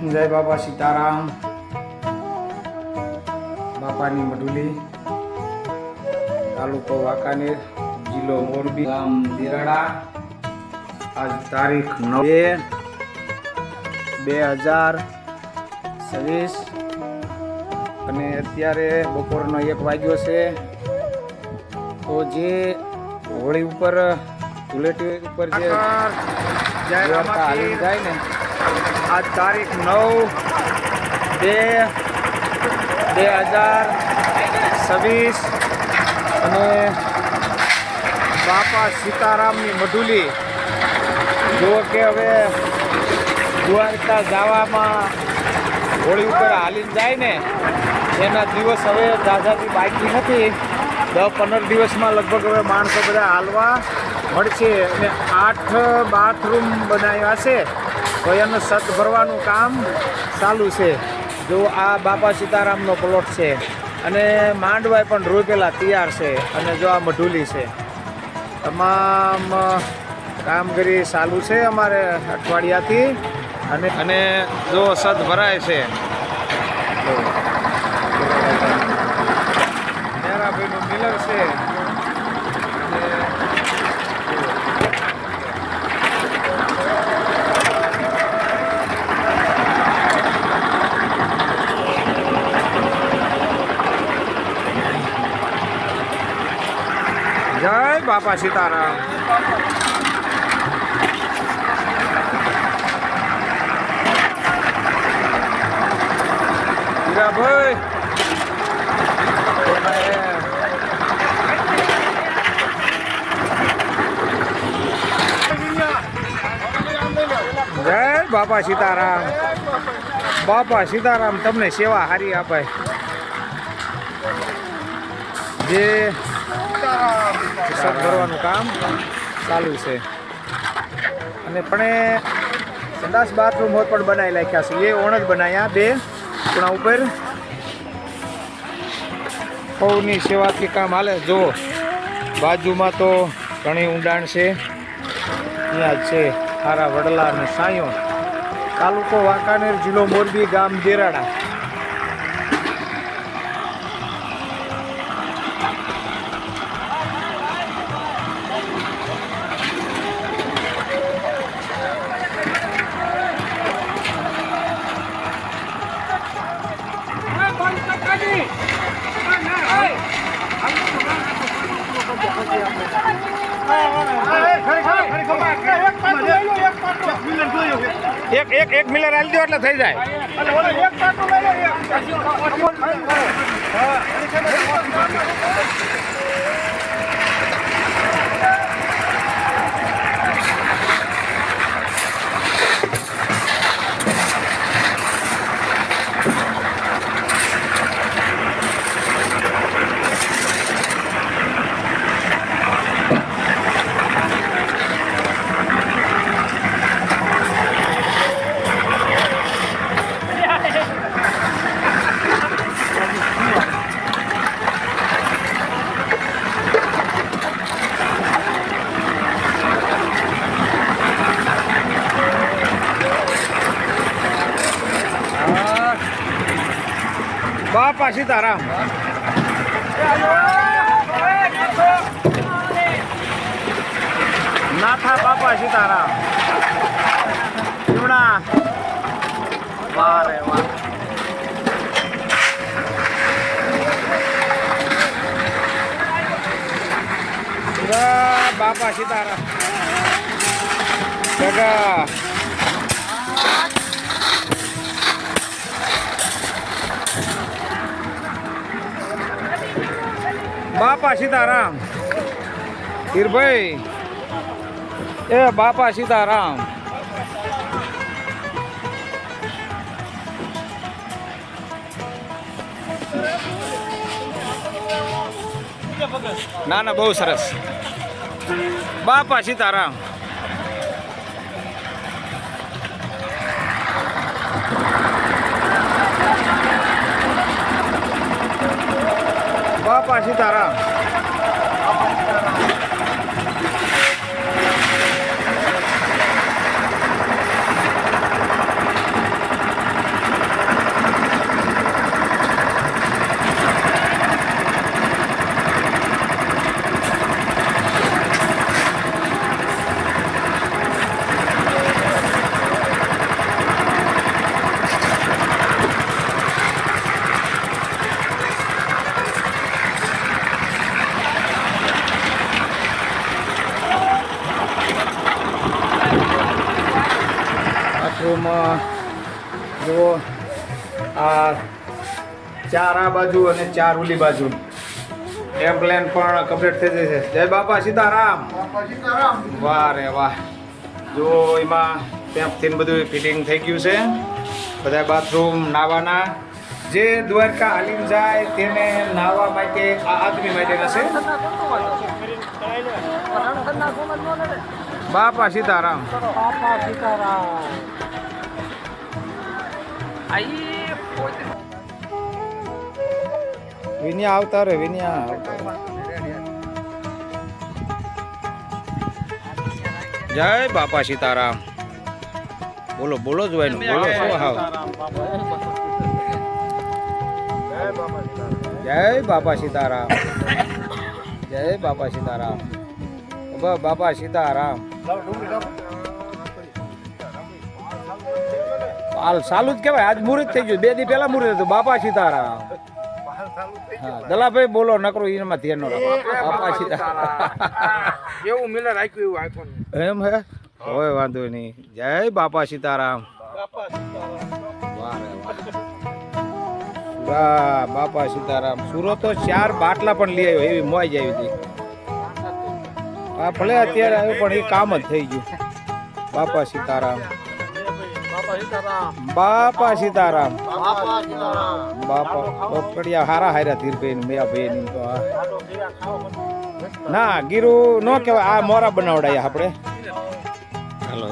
જય બાબા સીતારામ. બાપાની મઢુલી, તાલુકો વાંકાનેર, જિલ્લો મોરબી, ગામ દેરાડા. આજ તારીખ 9/2/2026 અને અત્યારે બપોરનો 1 વાગ્યો છે. તો જે હોળી ઉપર ધૂળેટી ઉપર જે હાલી જાય ને, આજ તારીખ 9/2/2026 અને બાપા સીતારામની મઢુલી. જો કે હવે દ્વારકા જવામાં હોળી ઉપર હાલીને જાય ને, એના દિવસ હવે દાદાથી બાકી નથી. 10-15 દિવસમાં લગભગ હવે માણસો બધા હાલવા મળશે. અને 8 બાથરૂમ બનાવ્યા છે, તો એનું સત ભરવાનું કામ ચાલુ છે. જો આ બાપા સીતારામનો પ્લોટ છે અને માંડવાય પણ રોપેલા તૈયાર છે. અને જો આ મઢુલી છે, તમામ કામગીરી ચાલુ છે અમારે અઠવાડિયાથી. અને જો સત ભરાય છે, મેરાભાઈનું મિલર છે. જય બાપા સીતારામ. હીરાભાઈ જય બાપા સીતારામ. બાપા સીતારામ તમને સેવા હારી આપે. જે સત ભરવાનું કામ ચાલુ છે. અને પણ સંડાસ બાથરૂમ હોત પણ બનાવી નાખ્યા છે. એ ઓણ જ બનાવ્યા 2 ખૂણા ઉપર. સૌની સેવાથી કામ હાલે. જો બાજુમાં તો ઘણી ઊંડાણ છે, ત્યાં જ છે હારા વડલા અને સાયો. તાલુકો વાંકાનેર, જિલ્લો મોરબી, ગામ દેરાડા. એક મિલર આલી દો એટલે થઈ જાય. બાપા સીતારામ. નાથા બાપા સીતારામ. ચૂણા વાહ રે વાહ. બાપા સીતારામ. જગા બાપા સીતારામ. હીરભાઈ એ બાપા સીતારામ. ના ના, બહુ સરસ. બાપા સીતારામ. બાપા સીતારામ. જુઓ આ 4 આ બાજુ અને 4 ઓલી બાજુ એમ્પ્લેન પણ કમ્પ્લીટ થઈ જશે. જય બાપા સીતારામ. વાહ રે વાહ. જો એમાં પેમ્પથી બધું ફિટિંગ થઈ ગયું છે. બધા બાથરૂમ નાવાના જે દ્વારકા હાલીને જાય તેને નાહવા માટે આ આદમી માટેના છે. બાપા સીતારામ. વિનિયા આવતા રે વિનિયા આવતા. જય બાપા સીતારામ. બોલો બોલો જ ભાઈ બોલો શું હાવ. જય બાપા સીતારામ. જય બાપા સીતારામ. બાપા સીતારામ. હાલ ચાલુ જ કહેવાય. આજ મુહૂર્ત થઈ ગયું. 2 દી પહેલા મુહૂર્ત હતું. બાપા સીતારામ. હા દલાભાઈ બોલો નકરો એમાં ધ્યાન ન રાખો. બાપા સીતારામ એવું મિલર રાખ્યું એવું આઈફોન એમ હે હોય વાંધો નહીં. જય બાપા સીતારામ. વાહ રે વાહ. બાપા સીતારામ. સુરતો 4 બાટલા પણ લઈ આવ્યો એવી મોજ આવી હતી. હા ભલે અત્યારે આવ્યું પણ એ કામ જ થઈ ગયું. બાપા સીતારામ. બાપા સીતારામ. બાપા પોપડિયા હારા હારા ધીરભાઈ મેયા ભાઈ ની તો ના ગીરું ન કહેવાય. આ મોરા બનાવડાયા આપણે.